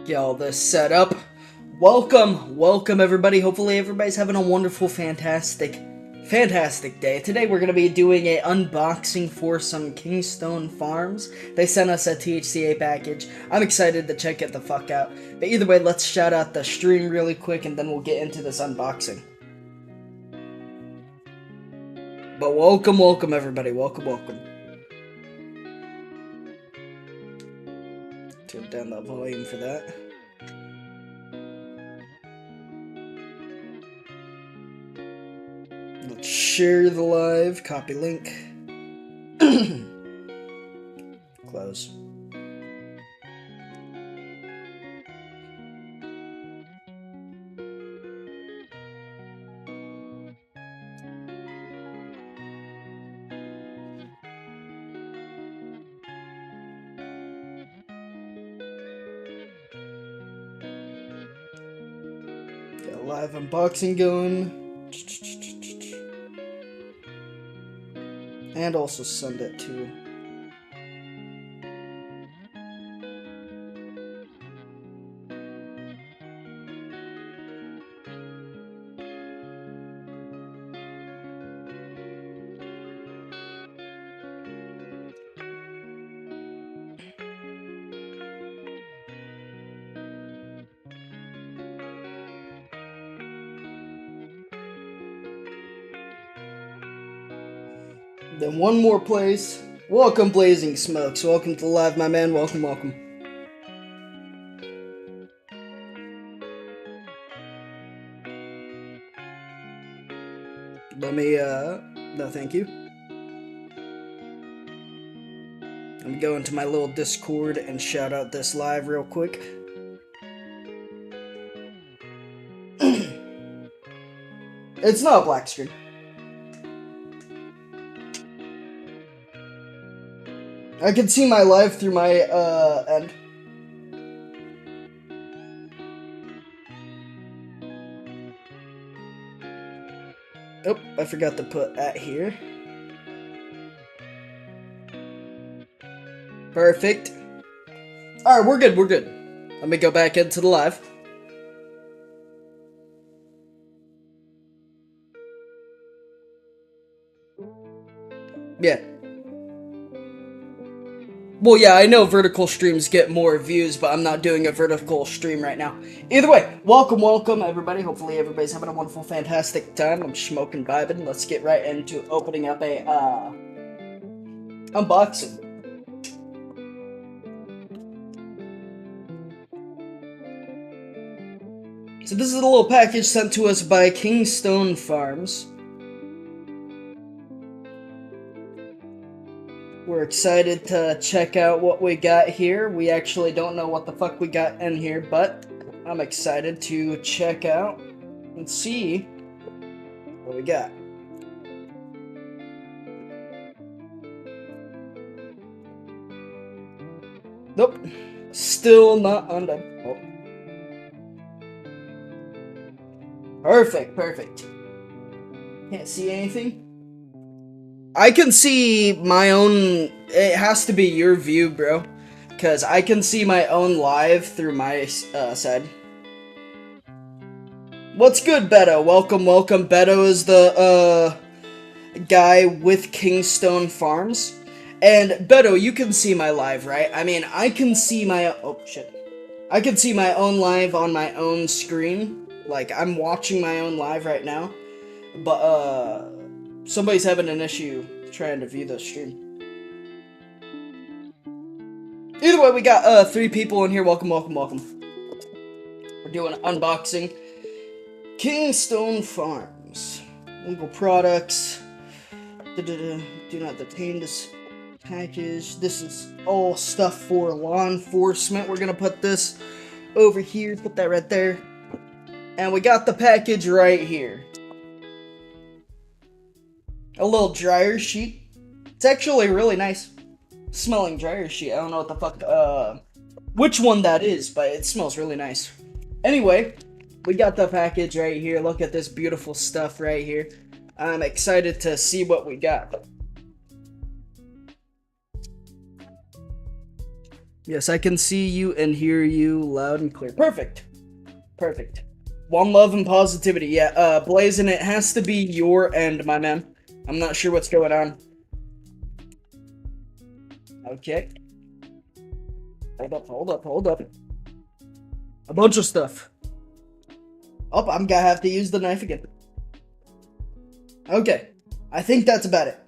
Get all this set up. Welcome everybody. Hopefully everybody's having a wonderful, fantastic day. Today we're going to be doing an unboxing for some Kingstone Pharms. They sent us a Thca package. I'm excited to check it the fuck out. But either way, let's shout out the stream really quick and then we'll get into this unboxing. But welcome everybody. Welcome. Turn down the volume for that. Let's share the live, copy link. Close. Got a live unboxing going. And also send it to then one more place. Welcome, Blazing Smokes. Welcome to the live, my man. Welcome. Let me, no thank you. Let me go into my little Discord and shout out this live real quick. It's not a black screen. I can see my live through my, end. Oh, I forgot to put at here. Perfect. Alright, we're good. Let me go back into the live. Yeah. Well, yeah, I know vertical streams get more views, but I'm not doing a vertical stream right now. Either way, welcome, everybody. Hopefully everybody's having a wonderful, fantastic time. I'm smoking, vibing. Let's get right into opening up a, unboxing. So this is a little package sent to us by Kingstone Pharms. We're excited to check out what we got here. We actually don't know what the fuck we got in here, but I'm excited to check out and see what we got. Nope. Still not undone. Oh. Perfect. Can't see anything. I can see my own. It has to be your view, bro, because I can see my own live through my side. What's good, Beto? Welcome. Beto is the guy with Kingstone Pharms, and Beto, you can see my live, right? I mean, I can see my I can see my own live on my own screen. Like, I'm watching my own live right now, but somebody's having an issue trying to view the stream. Either way, we got 3 people in here. Welcome. We're doing an unboxing. Kingstone Pharms. Legal products. Do not detain this package. This is all stuff for law enforcement. We're gonna put this over here. Put that right there. And we got the package right here. A little dryer sheet. It's actually really nice smelling dryer sheet. I don't know what the fuck, which one that is, but it smells really nice. Anyway, we got the package right here. Look at this beautiful stuff right here. I'm excited to see what we got. Yes, I can see you and hear you loud and clear. Perfect. Perfect. One love and positivity. Yeah, Blazin', it has to be your end, my man. I'm not sure what's going on. Okay. Hold up. A bunch of stuff. Oh, I'm gonna have to use the knife again. Okay. I think that's about it.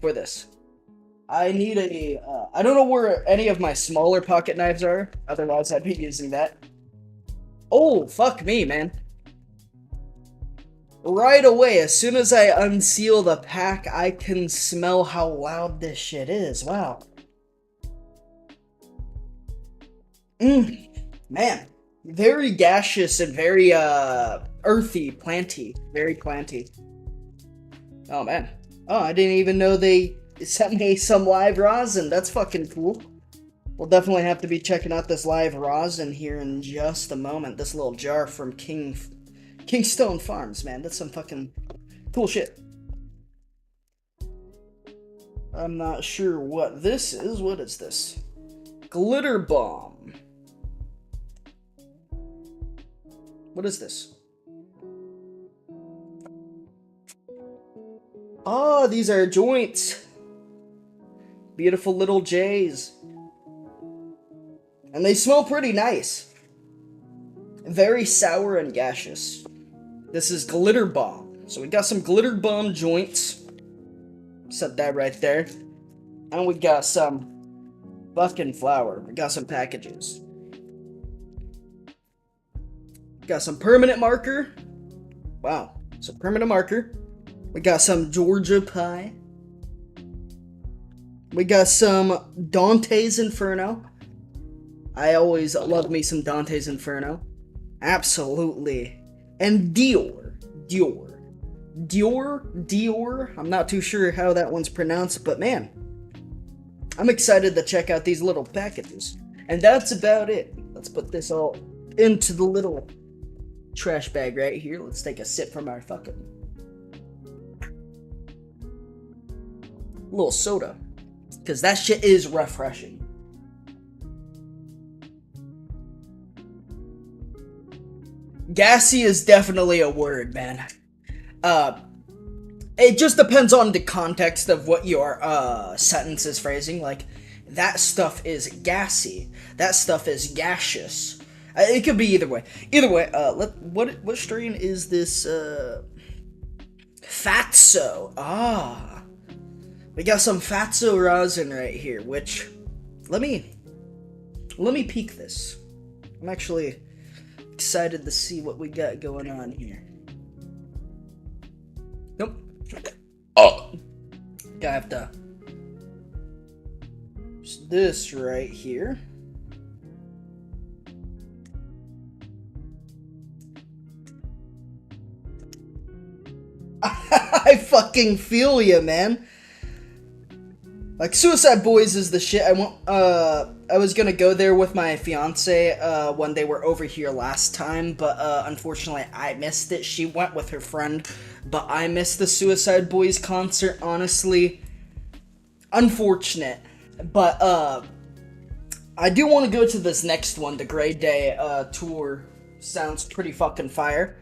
For this. I need a, I don't know where any of my smaller pocket knives are. Otherwise, I'd be using that. Oh, fuck me, man. Right away, as soon as I unseal the pack, I can smell how loud this shit is. Wow. Man. Very gaseous and very, earthy, planty. Very planty. Oh, man. Oh, I didn't even know they sent me some live rosin. That's fucking cool. We'll definitely have to be checking out this live rosin here in just a moment. This little jar from Kingstone Pharms, man. That's some fucking cool shit. I'm not sure what this is. What is this? Glitter bomb. What is this? Oh, these are joints. Beautiful little J's. And they smell pretty nice. Very sour and gaseous. This is glitter bomb. So we got some glitter bomb joints. Set that right there. And we got some fucking flour. We got some packages. Got some permanent marker. Wow. Some permanent marker. We got some Georgia pie. We got some Dante's Inferno. I always love me some Dante's Inferno. Absolutely. And Dior. I'm not too sure how that one's pronounced, but man, I'm excited to check out these little packages. And that's about it. Let's put this all into the little trash bag right here. Let's take a sip from our fucking little soda. Because that shit is refreshing. Gassy is definitely a word, man. It just depends on the context of what your sentence is phrasing. Like, that stuff is gassy. That stuff is gaseous. It could be either way. Either way, what strain is this? Fatso. Ah, we got some Fatso rosin right here. Which, let me peek this. I'm actually excited to see what we got going on here. Nope. Oh, gotta have to. Just this right here. I fucking feel ya, man. Like, Suicide Boys is the shit. I was gonna go there with my fiance, when they were over here last time, but, unfortunately I missed it. She went with her friend, but I missed the Suicide Boys concert, honestly. Unfortunate. But, I do want to go to this next one, the Grey Day, tour. Sounds pretty fucking fire.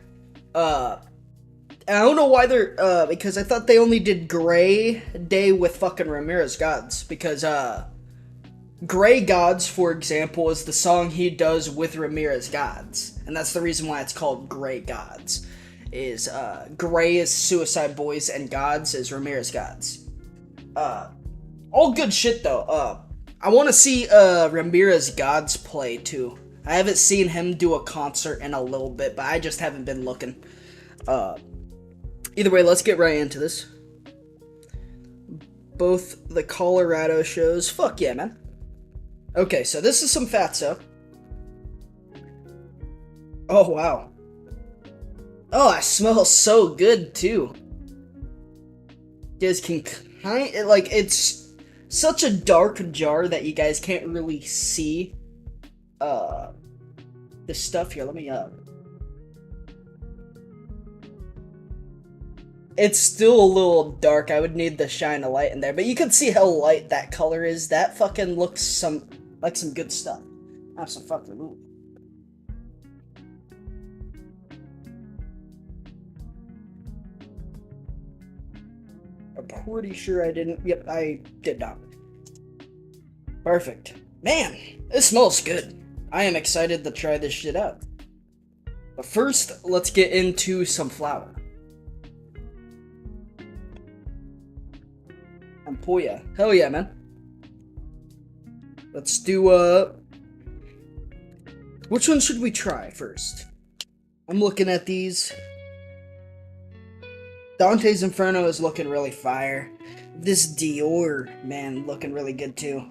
I don't know why they're, because I thought they only did Grey Day with fucking Ramirez Gods, because, Grey Gods, for example, is the song he does with Ramirez Gods, and that's the reason why it's called Grey Gods, is, Grey is Suicide Boys, and Gods is Ramirez Gods. All good shit, though. I want to see, Ramirez Gods play, too. I haven't seen him do a concert in a little bit, but I just haven't been looking. Either way, let's get right into this. Both the Colorado shows. Fuck yeah, man. Okay, so this is some Fatso. Oh, wow. Oh, it smells so good, too. You guys can it's such a dark jar that you guys can't really see, this stuff here. Let me, It's still a little dark. I would need to shine a light in there, but you can see how light that color is. That fucking looks like some good stuff. Have some fucking ooh. I'm pretty sure I didn't. Yep, I did not. Perfect. Man, this smells good. I am excited to try this shit out. But first, let's get into some flour. Ampolla. Hell yeah, man. Let's do, which one should we try first? I'm looking at these. Dante's Inferno is looking really fire. This Dior, man, looking really good too.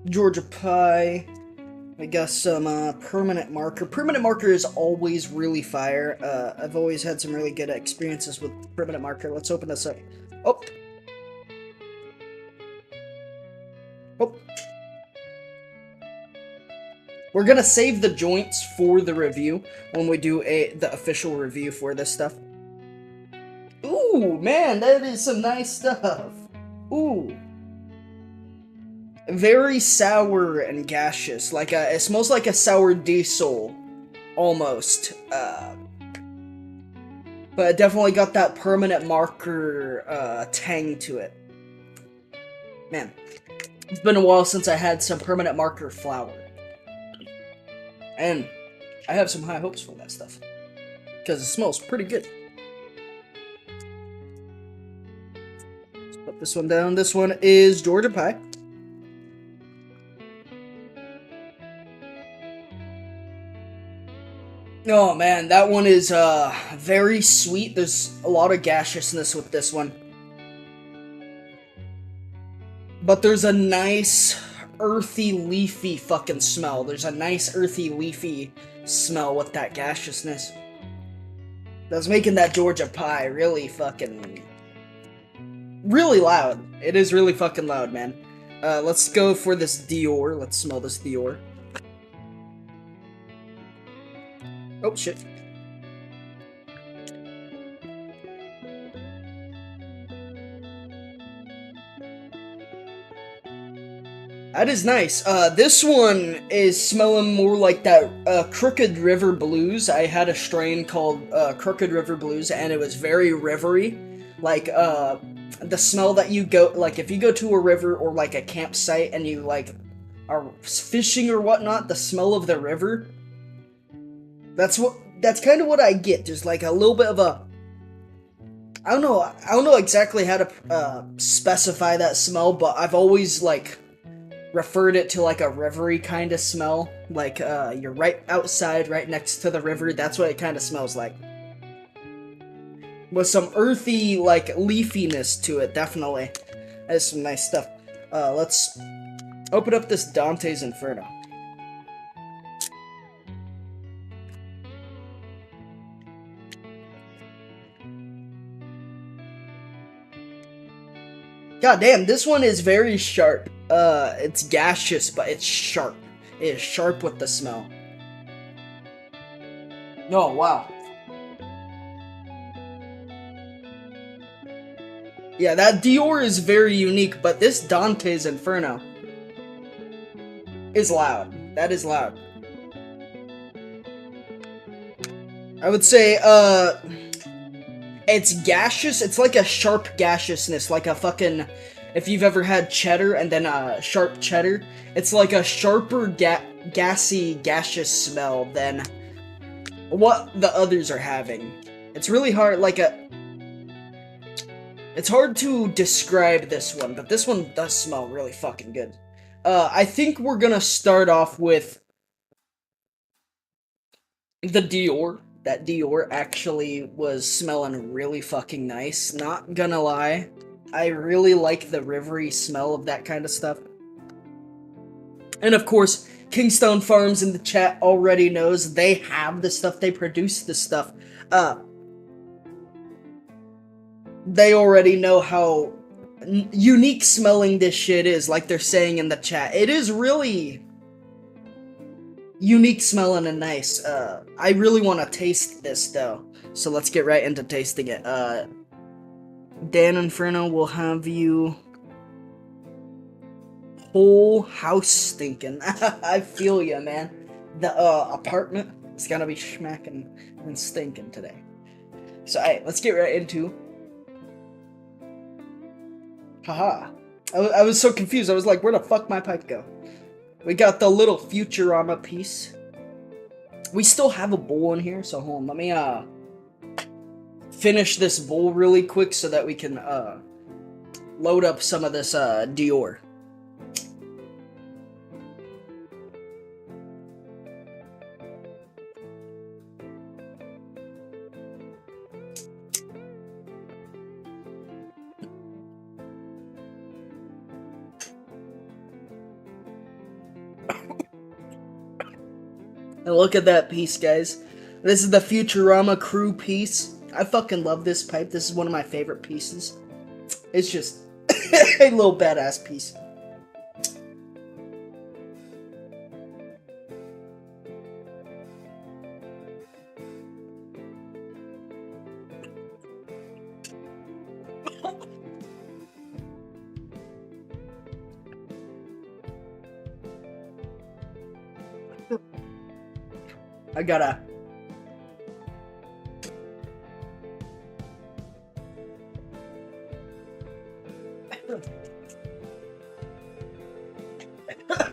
Georgia Pie. I got some permanent marker. Permanent marker is always really fire. I've always had some really good experiences with permanent marker. Let's open this up. Oh. Oh. We're gonna save the joints for the review when we do the official review for this stuff. Ooh, man, that is some nice stuff. Ooh. Very sour and gaseous. Like it smells like a sour diesel, almost. But it definitely got that permanent marker tang to it. Man, it's been a while since I had some permanent marker flour. And I have some high hopes for that stuff. Because it smells pretty good. Let's put this one down. This one is Georgia Pie. Oh man, that one is very sweet. There's a lot of gaseousness with this one. But there's a nice earthy, leafy fucking smell. There's a nice earthy, leafy smell with that gaseousness. That's making that Georgia Pie really fucking... really loud. It is really fucking loud, man. Let's go for this Dior. Let's smell this Dior. Oh, shit. That is nice. This one is smelling more like that Crooked River Blues. I had a strain called Crooked River Blues, and it was very rivery. Like, the smell that you go... like, if you go to a river or, like, a campsite and you, like, are fishing or whatnot, the smell of the river... That's kind of what I get. There's like a little bit of a... I don't know exactly how to specify that smell, but I've always, like, referred it to, like, a rivery kind of smell. Like, you're right outside, right next to the river. That's what it kind of smells like. With some earthy, like, leafiness to it, definitely. That's some nice stuff. Let's open up this Dante's Inferno. God damn, this one is very sharp. It's gaseous, but it's sharp. It is sharp with the smell. Oh, wow. Yeah, that Dior is very unique, but this Dante's Inferno is loud. That is loud. I would say, it's gaseous. It's like a sharp gaseousness, like a fucking... if you've ever had cheddar and then sharp cheddar, it's like a sharper gassy, gaseous smell than what the others are having. It's really hard, like a... it's hard to describe this one, but this one does smell really fucking good. I think we're gonna start off with the Dior. That Dior actually was smelling really fucking nice. Not gonna lie. I really like the rivery smell of that kind of stuff. And of course, Kingstone Pharms in the chat already knows they have this stuff. They produce this stuff. They already know how unique smelling this shit is, like they're saying in the chat. It is really... unique smelling and nice. I really want to taste this though, so let's get right into tasting it. Dan Inferno will have you whole house stinking. I feel ya, man. The apartment is gonna be smacking and stinking today. So, alright, let's get right into. Haha. I was so confused. I was like, where the fuck my pipe go? We got the little Futurama piece. We still have a bowl in here, so hold on. Let me finish this bowl really quick so that we can load up some of this Dior. And look at that piece, guys. This is the Futurama crew piece. I fucking love this pipe. This is one of my favorite pieces. It's just a little badass piece. I gotta.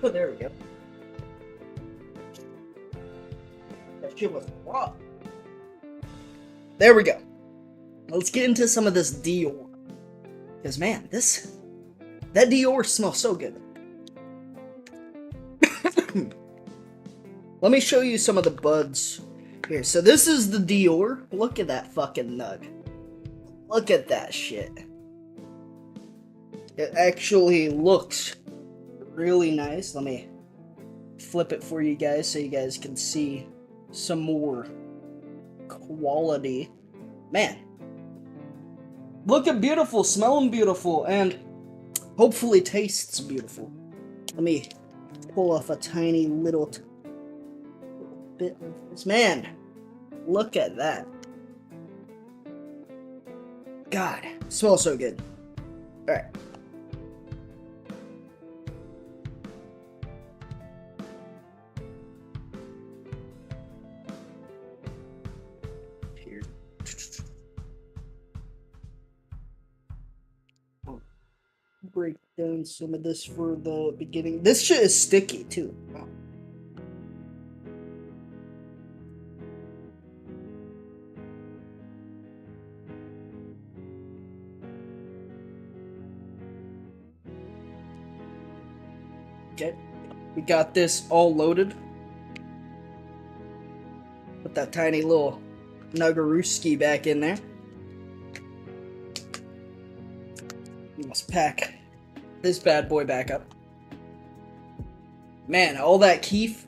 There we go. That shit was raw. There we go. Let's get into some of this Dior. Because, man, that Dior smells so good. Let me show you some of the buds here. So this is the Dior. Look at that fucking nug. Look at that shit. It actually looks really nice. Let me flip it for you guys so you guys can see some more quality. Man. Looking beautiful, smelling beautiful, and hopefully tastes beautiful. Let me pull off a tiny little bit of this. Man, look at that. God, smells so good. Alright. Here. Break down some of this for the beginning. This shit is sticky too. Wow. Okay, we got this all loaded. Put that tiny little Nuggarooski back in there. Let's pack this bad boy back up. Man, all that keef,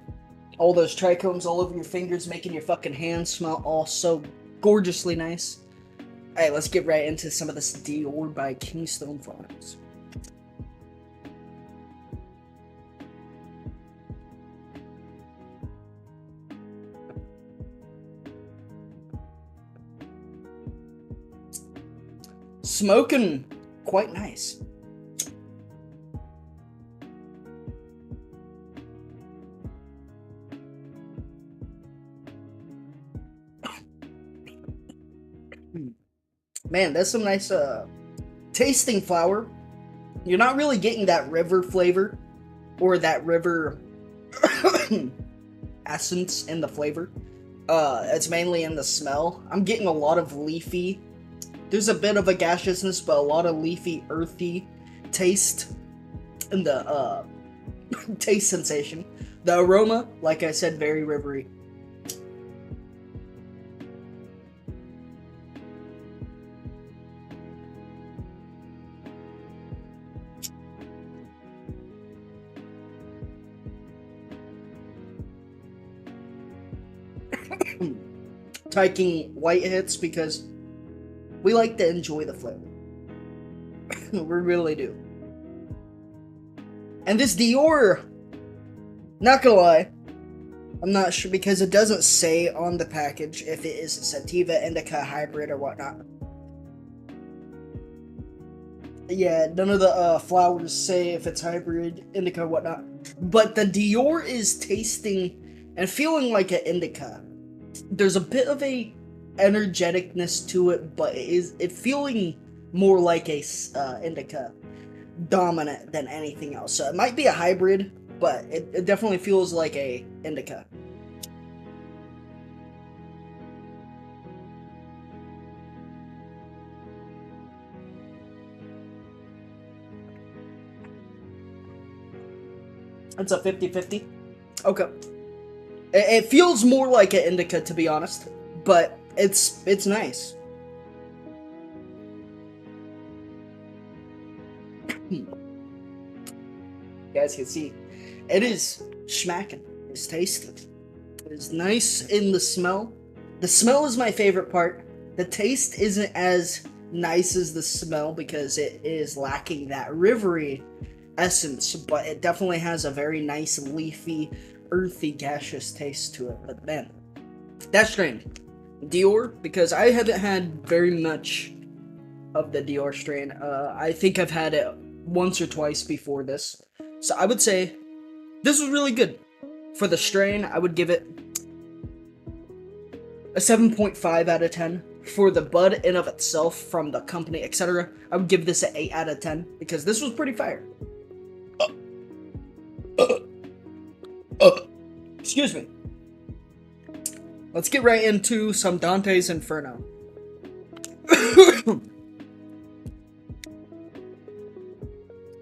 all those trichomes all over your fingers, making your fucking hands smell all so gorgeously nice. Alright, let's get right into some of this Dior by Kingstone Pharms. Smoking quite nice. Man, that's some nice tasting flower. You're not really getting that river flavor or that river essence in the flavor. It's mainly in the smell. I'm getting a lot of leafy. There's a bit of a gaseousness, but a lot of leafy, earthy taste in the taste sensation. The aroma, like I said, very rivery. Taking white hits because we like to enjoy the flavor. We really do. And this Dior, not gonna lie, I'm not sure because it doesn't say on the package if it is a sativa, indica, hybrid, or whatnot. Yeah, none of the flowers say if it's hybrid, indica, or whatnot. But the Dior is tasting and feeling like an indica. There's a bit of a energeticness to it, but it feeling more like a indica dominant than anything else. So it might be a hybrid, but it definitely feels like a indica. It's a 50-50. Okay. It feels more like an indica, to be honest, but it's nice. You guys can see, it is schmacking. It's tasty. It is nice in the smell. The smell is my favorite part. The taste isn't as nice as the smell because it is lacking that rivery essence, but it definitely has a very nice leafy, earthy, gaseous taste to it. But man, that strain, Dior, because I haven't had very much of the Dior strain. I think I've had it once or twice before this, so I would say this was really good. For the strain, I would give it a 7.5 out of 10. For the bud in of itself, from the company, etc., I would give this an 8 out of 10 because this was pretty fire. Excuse me. Let's get right into some Dante's Inferno.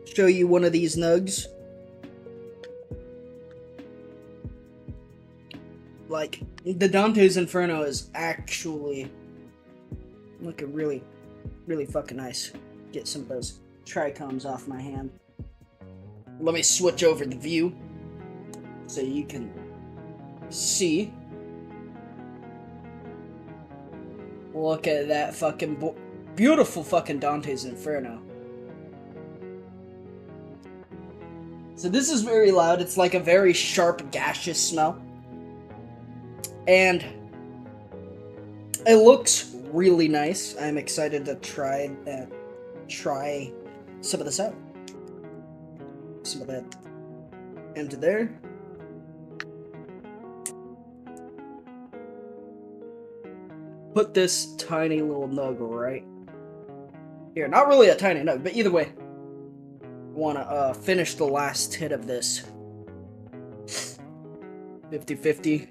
Show you one of these nugs. Like, the Dante's Inferno is actually looking really, really fucking nice. Get some of those trichomes off my hand. Let me switch over the view so you can see. Look at that fucking beautiful fucking Dante's Inferno. So this is very loud. It's like a very sharp, gaseous smell. And it looks really nice. I'm excited to try some of this out. Some of that into there. Put this tiny little nug right here. Not really a tiny nug, but either way. I want to finish the last hit of this. 50-50.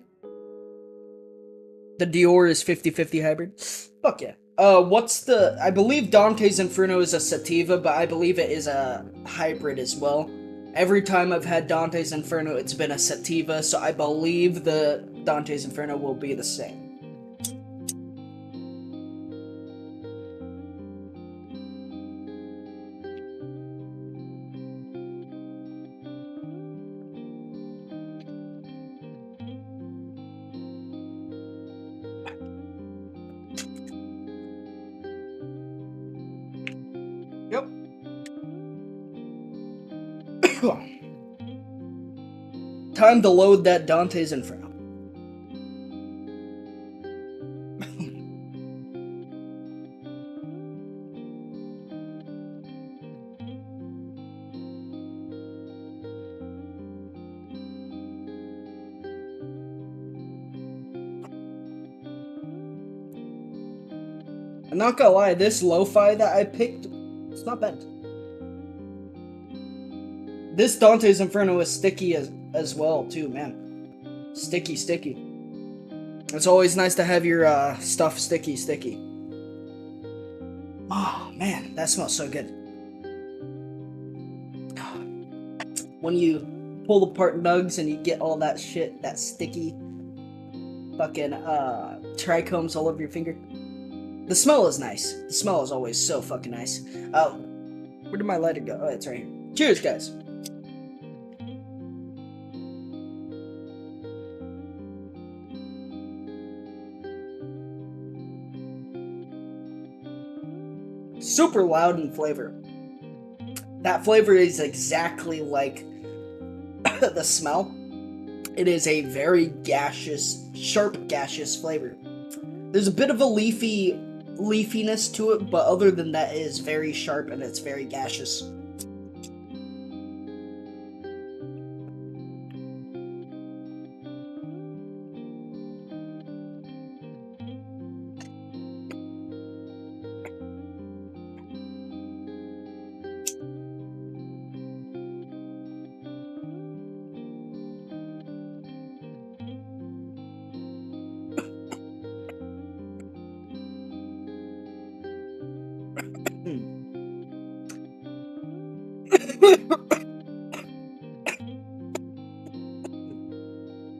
The Dior is 50-50 hybrid. Fuck yeah. I believe Dante's Inferno is a sativa, but I believe it is a hybrid as well. Every time I've had Dante's Inferno, it's been a sativa, so I believe the Dante's Inferno will be the same. Yep. Time to load that Dante's Inferno. I'm not gonna lie, this lo-fi that I picked, it's not bad. This Dante's Inferno is sticky as well, too, man. Sticky. It's always nice to have your stuff sticky. Oh, man, that smells so good. When you pull apart nugs and you get all that shit, that sticky fucking trichomes all over your finger. The smell is nice. The smell is always so fucking nice. Where did my lighter go? Oh, it's right here. Cheers, guys. Super loud in flavor. That flavor is exactly like the smell. It is a very gaseous, sharp gaseous flavor. There's a bit of a leafiness to it, but other than that, it is very sharp and it's very gaseous.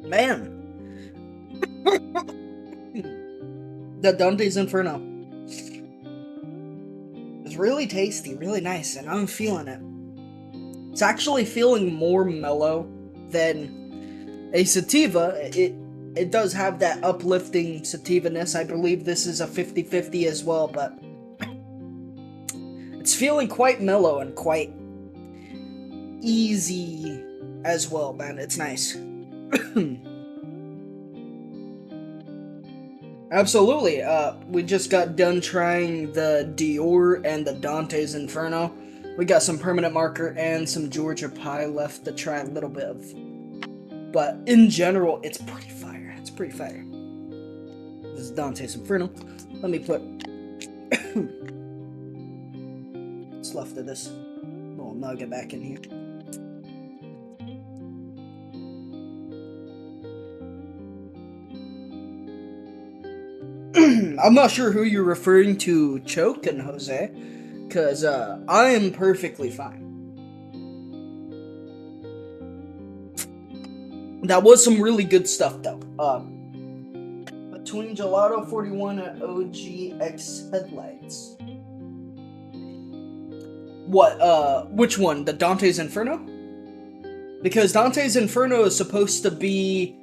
Man. The Dante's Inferno. It's really tasty, really nice, and I'm feeling it. It's actually feeling more mellow than a sativa. It does have that uplifting sativa-ness. I believe this is a 50-50 as well, but it's feeling quite mellow and quite easy as well, man. It's nice. Absolutely. We just got done trying the Dior and the Dante's Inferno. We got some permanent marker and some Georgia pie left to try a little bit of. But in general, it's pretty fire. It's pretty fire. This is Dante's Inferno. Let me put what's left of this little nugget back in here. I'm not sure who you're referring to choking, Jose, because I am perfectly fine. That was some really good stuff, though. Between Gelato 41 and OGX Headlights. What, which one? The Dante's Inferno? Because Dante's Inferno is supposed to be...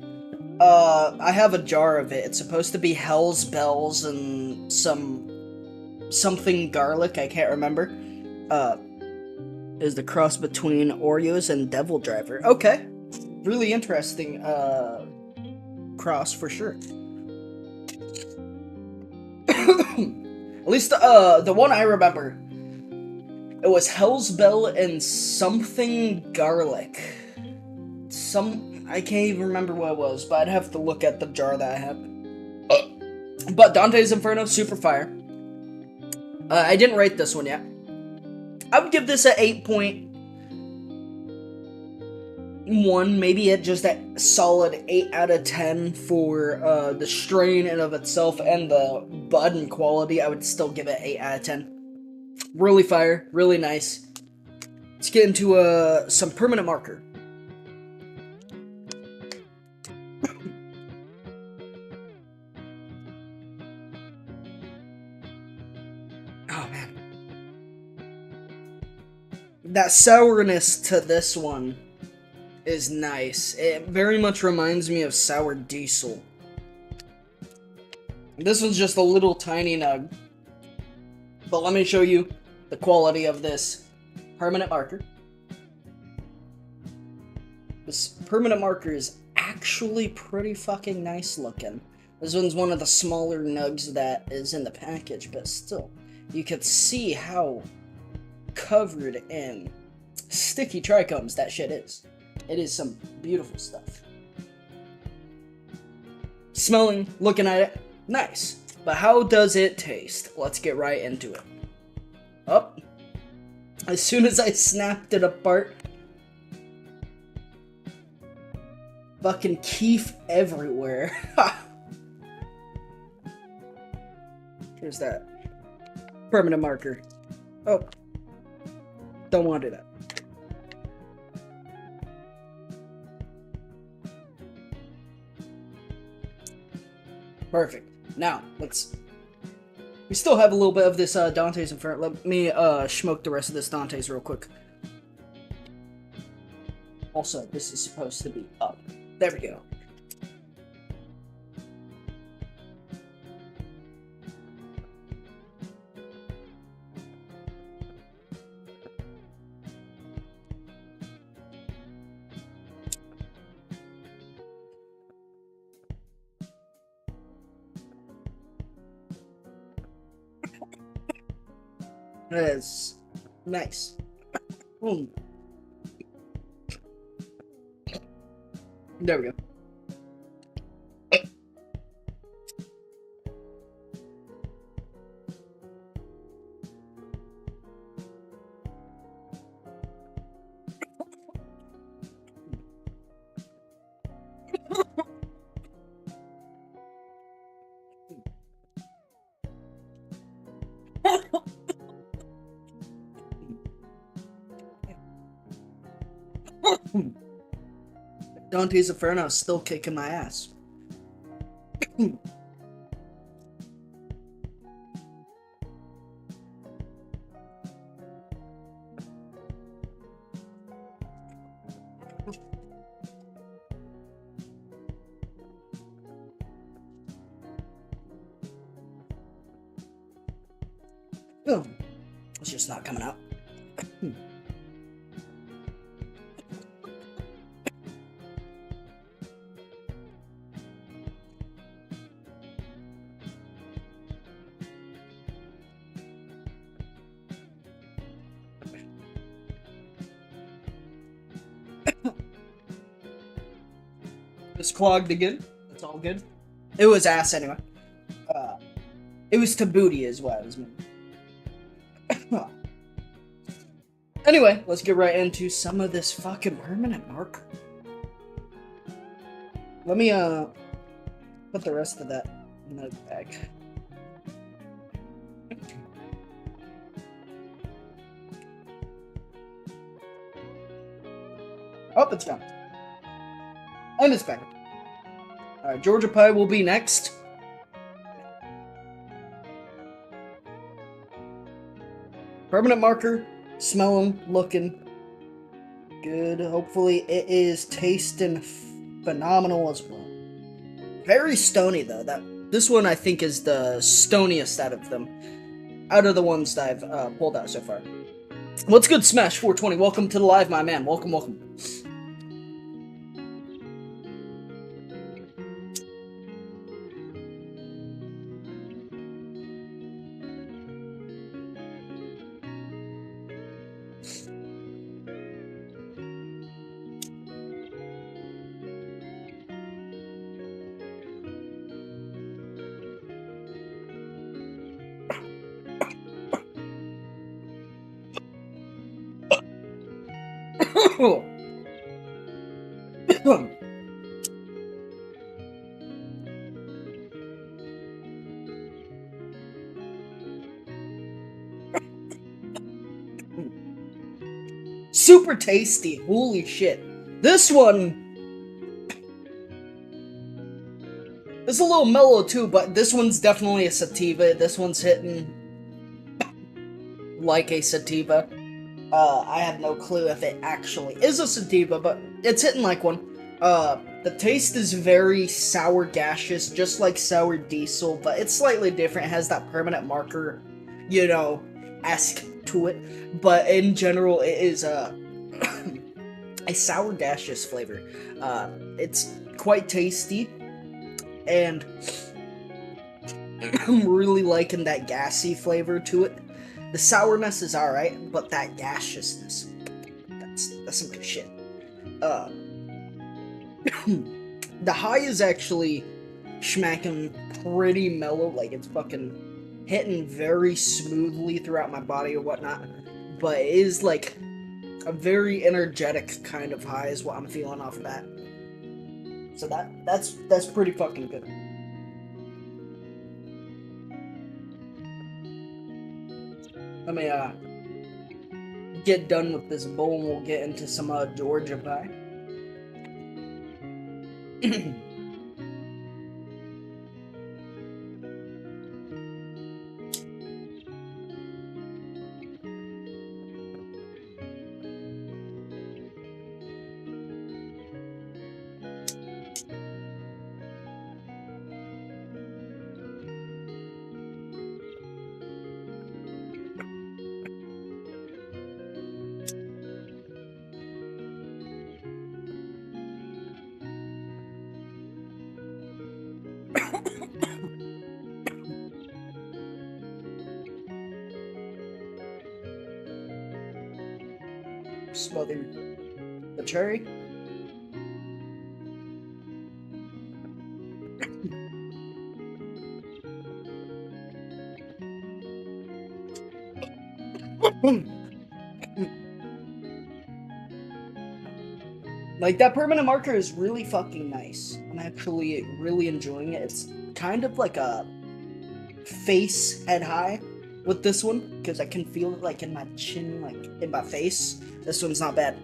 I have a jar of it. It's supposed to be Hell's Bells and something garlic, I can't remember. Is the cross between Oreos and Devil Driver. Okay. Really interesting, cross for sure. At least, the one I remember. It was Hell's Bell and something garlic. I can't even remember what it was, but I'd have to look at the jar that I have. But Dante's Inferno, super fire. I didn't rate this one yet. I would give this an 8.1, maybe at just that solid 8 out of 10 for the strain in of itself and the bud and quality. I would still give it 8 out of 10. Really fire, really nice. Let's get into some permanent marker. Oh, man. That sourness to this one is nice. It very much reminds me of Sour Diesel. This one's just a little tiny nug. But let me show you the quality of this permanent marker. This permanent marker is actually pretty fucking nice looking. This one's one of the smaller nugs that is in the package, but still, you can see how covered in sticky trichomes that shit is. It is some beautiful stuff. Smelling, looking at it, nice. But how does it taste? Let's get right into it. Up. As soon as I snapped it apart, fucking keef everywhere. Here's that permanent marker. Oh, don't want to do that. Perfect. Now, we still have a little bit of this Dante's Inferno. Let me smoke the rest of this Dante's real quick. Also, this is supposed to be up. There we go. That is nice. Mm. There we go. Dante's Inferno is still kicking my ass. It's just not coming out. It's clogged again. It's all good. It was ass anyway. It was to booty is what I was meaning. Anyway, let's get right into some of this fucking permanent marker. Let me put the rest of that in the bag. Oh, it's gone. And it's back. Alright, Georgia Pie will be next. Permanent marker, smelling, looking good. Hopefully it is tasting phenomenal as well. Very stony though. This one I think is the stoniest out of them. Out of the ones that I've pulled out so far. What's good, Smash 420? Welcome to the live, my man. Welcome, welcome. Super tasty. Holy shit. This one is a little mellow too, but this one's definitely a sativa. This one's hitting like a sativa. I have no clue if it actually is a sativa, but it's hitting like one. The taste is very sour gaseous, just like sour diesel, but it's slightly different. It has that permanent marker, you know, esque to it. But in general, it is a sour gaseous flavor. It's quite tasty, and I'm really liking that gassy flavor to it. The sourness is alright, but that gaseousness, that's some good shit. The high is actually smacking pretty mellow, like it's fucking hitting very smoothly throughout my body or whatnot, but it is like a very energetic kind of high is what I'm feeling off of that. So that's pretty fucking good. Let me get done with this bowl and we'll get into some Georgia pie. Smother the cherry. Like, that permanent marker is really fucking nice. I'm actually really enjoying it. It's kind of like a face head high with this one, because I can feel it like in my chin, like in my face. This one's not bad.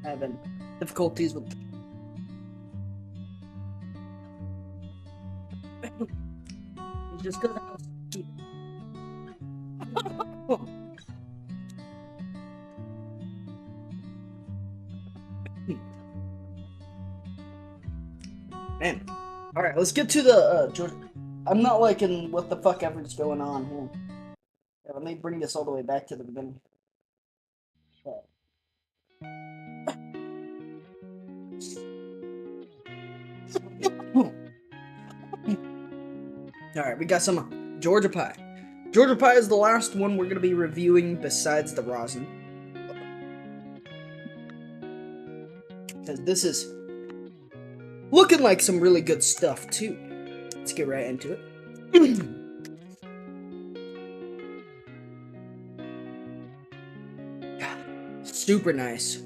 Having difficulties with it's just because I was man. Alright, let's get to the Georgia. I'm not liking what the fuck ever's going on here. Yeah, let me bring this all the way back to the beginning. Alright, we got some Georgia pie. Georgia pie is the last one we're going to be reviewing besides the rosin. Because this is looking like some really good stuff, too. Let's get right into it. Super nice.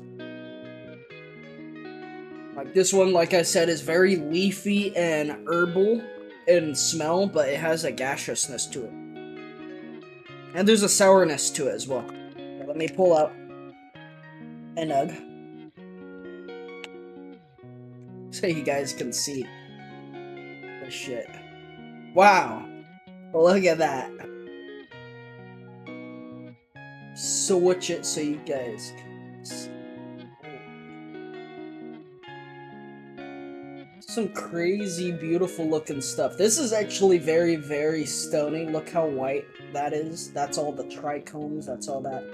Like, this one, like I said, is very leafy and herbal in smell, but it has a gaseousness to it. And there's a sourness to it as well. Okay, let me pull out an egg, so you guys can see the shit. Wow. Look at that. Switch it so you guys can see. Some crazy beautiful looking stuff. This is actually very, very stony. Look how white that is. That's all the trichomes. That's all that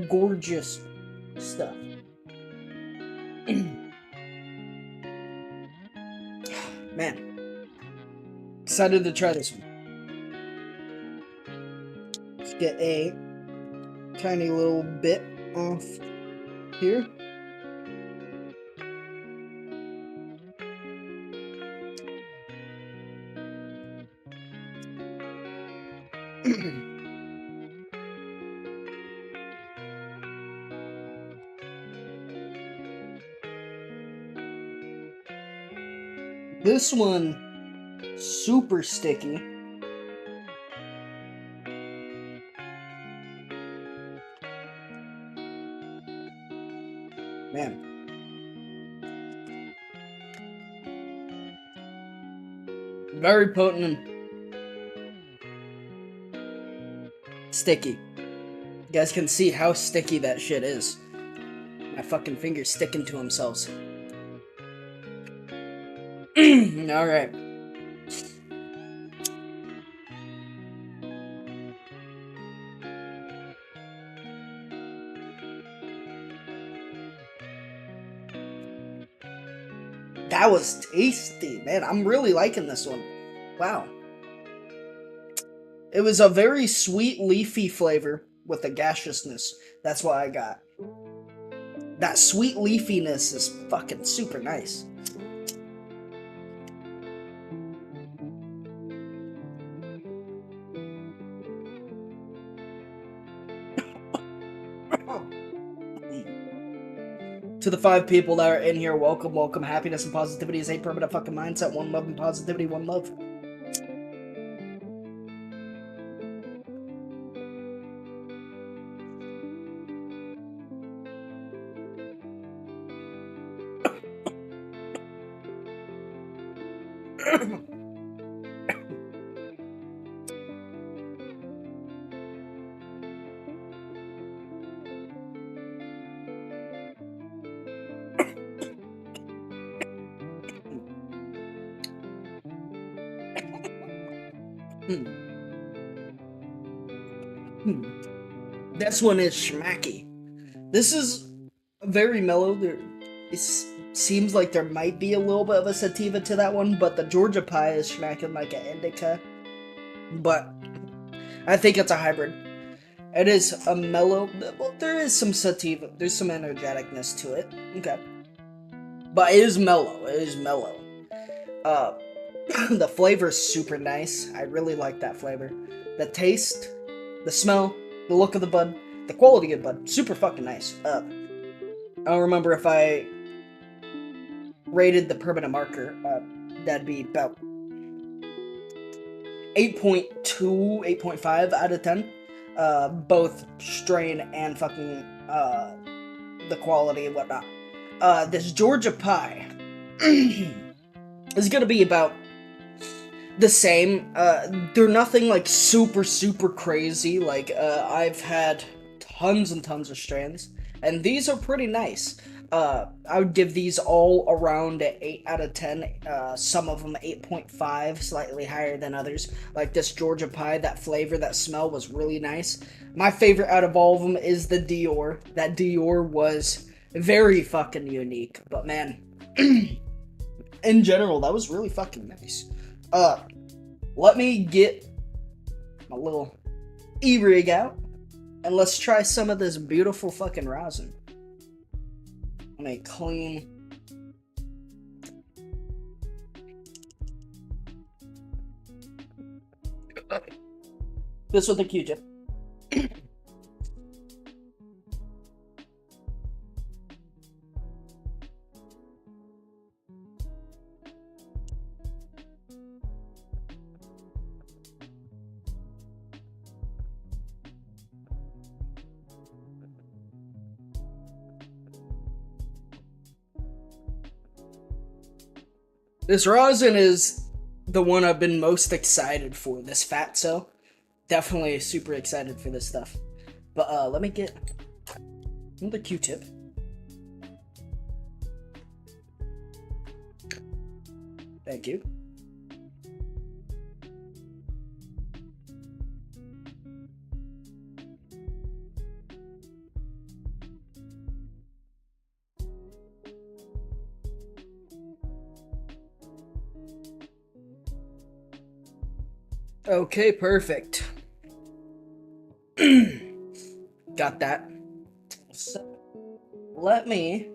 gorgeous stuff. Man, excited to try this one. Let's get a tiny little bit off here. This one, super sticky. Man. Very potent and sticky. You guys can see how sticky that shit is. My fucking fingers sticking to themselves. Alright. That was tasty, man. I'm really liking this one. Wow. It was a very sweet, leafy flavor with a gaseousness. That's what I got. That sweet leafiness is fucking super nice. To the 5 people that are in here, welcome, welcome. Happiness and positivity is a permanent fucking mindset. One love and positivity, one love. This one is schmacky. This is very mellow. It seems like there might be a little bit of a sativa to that one, but the Georgia Pie is smacking like an indica. But I think it's a hybrid. It is a mellow. Well, there is some sativa. There's some energeticness to it. Okay. But it is mellow. It is mellow. The flavor is super nice. I really like that flavor. The taste, the smell, the look of the bud, the quality of the bud, super fucking nice. I don't remember if I rated the permanent marker. That'd be about 8.2, 8.5 out of 10. Both strain and fucking the quality and whatnot. This Georgia Pie is gonna be about the same. They're nothing like super crazy. Like I've had tons and tons of strands, and these are pretty nice. I would give these all around 8 out of 10. Some of them 8.5, slightly higher than others. Like this Georgia Pie, that flavor, that smell was really nice. My favorite out of all of them is the Dior. That Dior was very fucking unique. But man, in general, that was really fucking nice. Let me get my little e-rig out, and let's try some of this beautiful fucking rosin. Let me clean. This with a Q-tip. This rosin is the one I've been most excited for, this Thca. Definitely super excited for this stuff. But let me get the Q-tip. Thank you. Okay, perfect. Got that. So, let me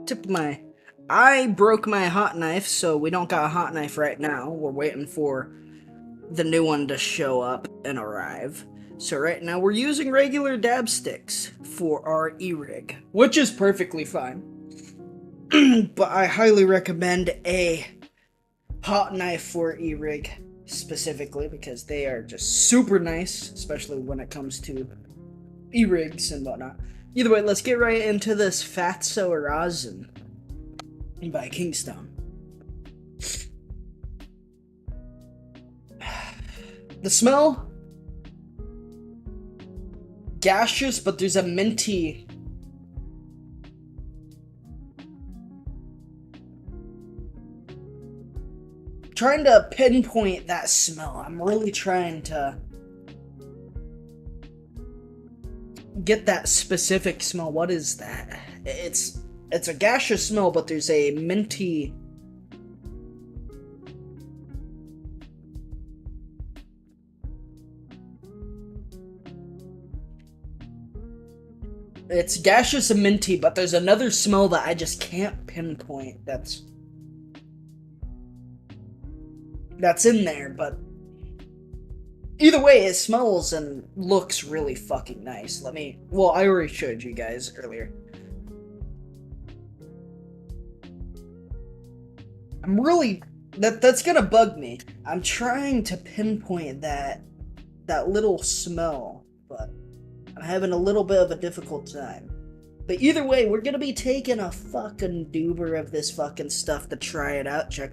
tip my... I broke my hot knife, so we don't got a hot knife right now. We're waiting for the new one to show up and arrive. So right now we're using regular dab sticks for our e-rig, which is perfectly fine. But I highly recommend a hot knife for e-rig specifically because they are just super nice, especially when it comes to e-rigs and whatnot. Either way, let's get right into this Thca rosin by Kingstone. The smell, gaseous, but there's a minty trying to pinpoint that smell. I'm really trying to get that specific smell. What is that? It's a gaseous smell, but there's a minty... It's gaseous and minty, but there's another smell that I just can't pinpoint that's in there, but Either way, it smells and looks really fucking nice. Well, I already showed you guys earlier. I'm really, that's gonna bug me. I'm trying to pinpoint that little smell, but I'm having a little bit of a difficult time. But either way, we're gonna be taking a fucking doober of this fucking stuff to try it out. Check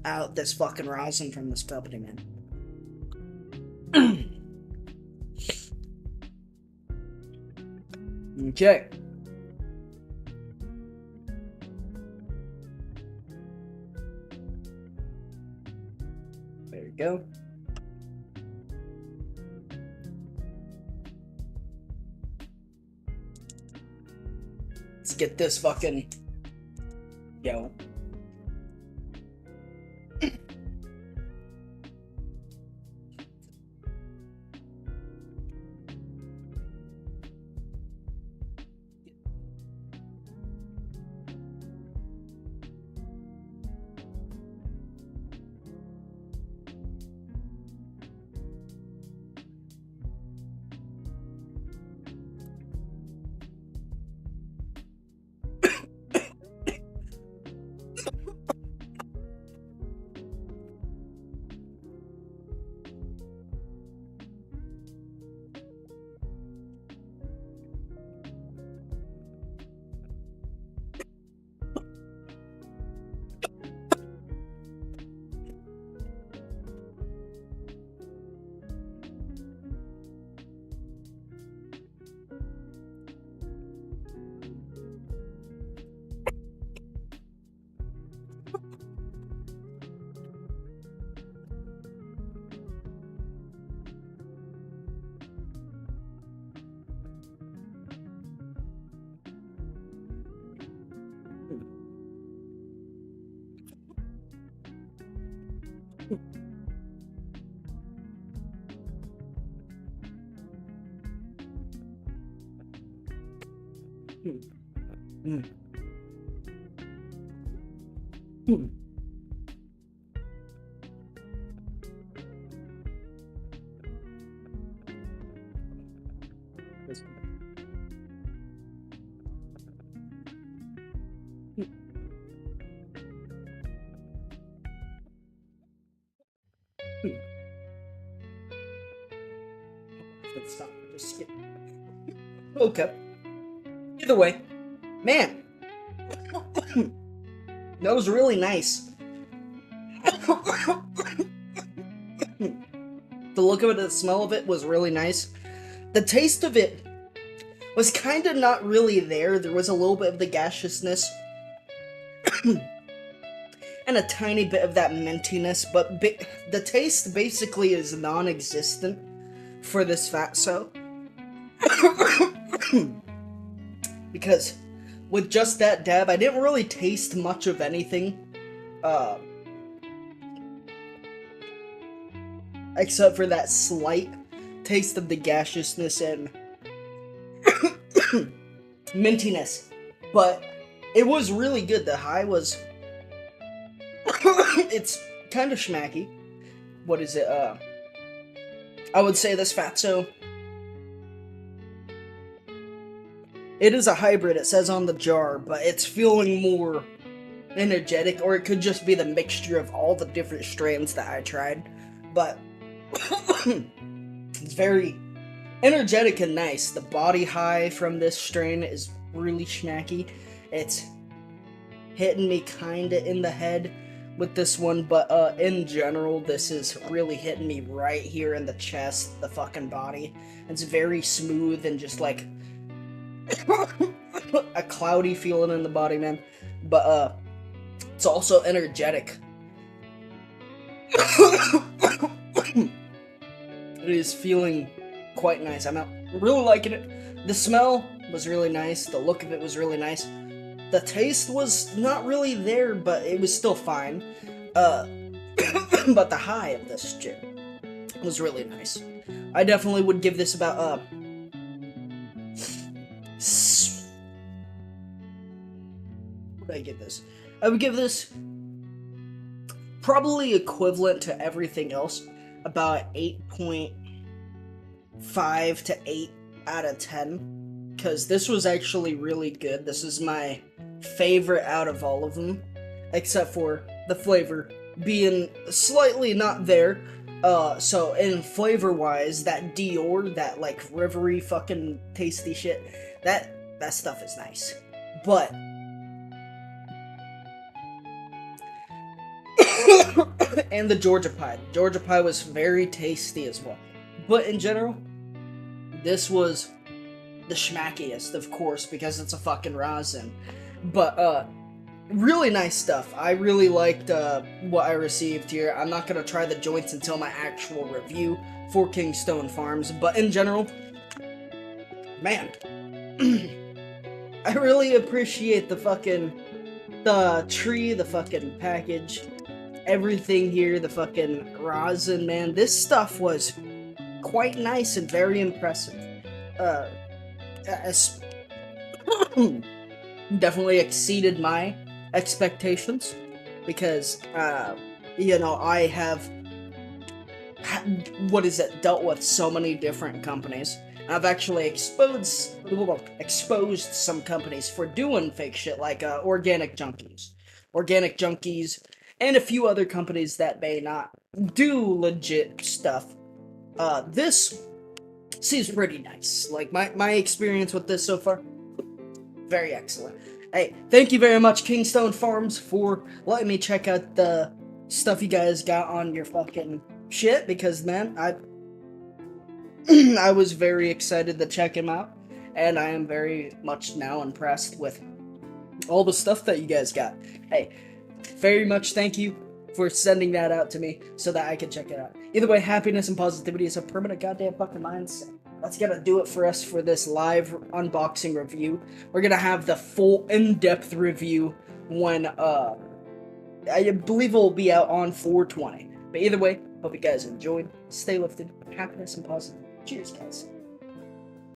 out this fucking rosin from this company, man. Okay. There you go. Let's get this fucking going. Let's stop. Just skip. Okay. Either way, man, that was really nice. The look of it, the smell of it was really nice. The taste of it was kind of not really there. There was a little bit of the gaseousness and a tiny bit of that mintiness, but the taste basically is non-existent for this fatso. Because with just that dab, I didn't really taste much of anything. Except for that slight taste of the gaseousness and mintiness. But it was really good. The high was... it's kind of schmacky. What is it? I would say this fatso... it is a hybrid, it says on the jar, but it's feeling more energetic, or it could just be the mixture of all the different strains that I tried. But it's very energetic and nice. The body high from this strain is really schmacky. It's hitting me kinda in the head with this one, but in general, this is really hitting me right here in the chest, the fucking body. It's very smooth and just like a cloudy feeling in the body, man. But it's also energetic. It is feeling quite nice. I'm really liking it. The smell was really nice. The look of it was really nice. The taste was not really there, but it was still fine. But the high of this shit was really nice. I definitely would give this about what would I give this? I would give this probably equivalent to everything else. about 8.5 to 8 out of 10, because this was actually really good. This is my favorite out of all of them, except for the flavor being slightly not there. So in flavor wise, that Dior, that like rivery fucking tasty shit, that stuff is nice. But and the Georgia pie. The Georgia pie was very tasty as well. But in general, this was the schmackiest, of course, because it's a fucking rosin. But really nice stuff. I really liked what I received here. I'm not gonna try the joints until my actual review for Kingstone Pharms, but in general, man, I really appreciate the tree, the fucking package, everything here, the fucking rosin, man. This stuff was quite nice and very impressive. Definitely exceeded my expectations, because I have dealt with so many different companies. I've actually exposed some companies for doing fake shit, like organic junkies, and a few other companies that may not do legit stuff. This seems pretty nice. Like my experience with this so far, very excellent. Hey, thank you very much, Kingstone Pharms, for letting me check out the stuff you guys got on your fucking shit, because, man, I was very excited to check him out, and I am very much now impressed with all the stuff that you guys got. Hey, very much thank you for sending that out to me so that I can check it out. Either way, happiness and positivity is a permanent goddamn fucking mindset. That's gonna do it for us for this live unboxing review. We're gonna have the full in-depth review when I believe it will be out on 420. But either way, hope you guys enjoyed. Stay lifted, happiness and positivity. Cheers, guys.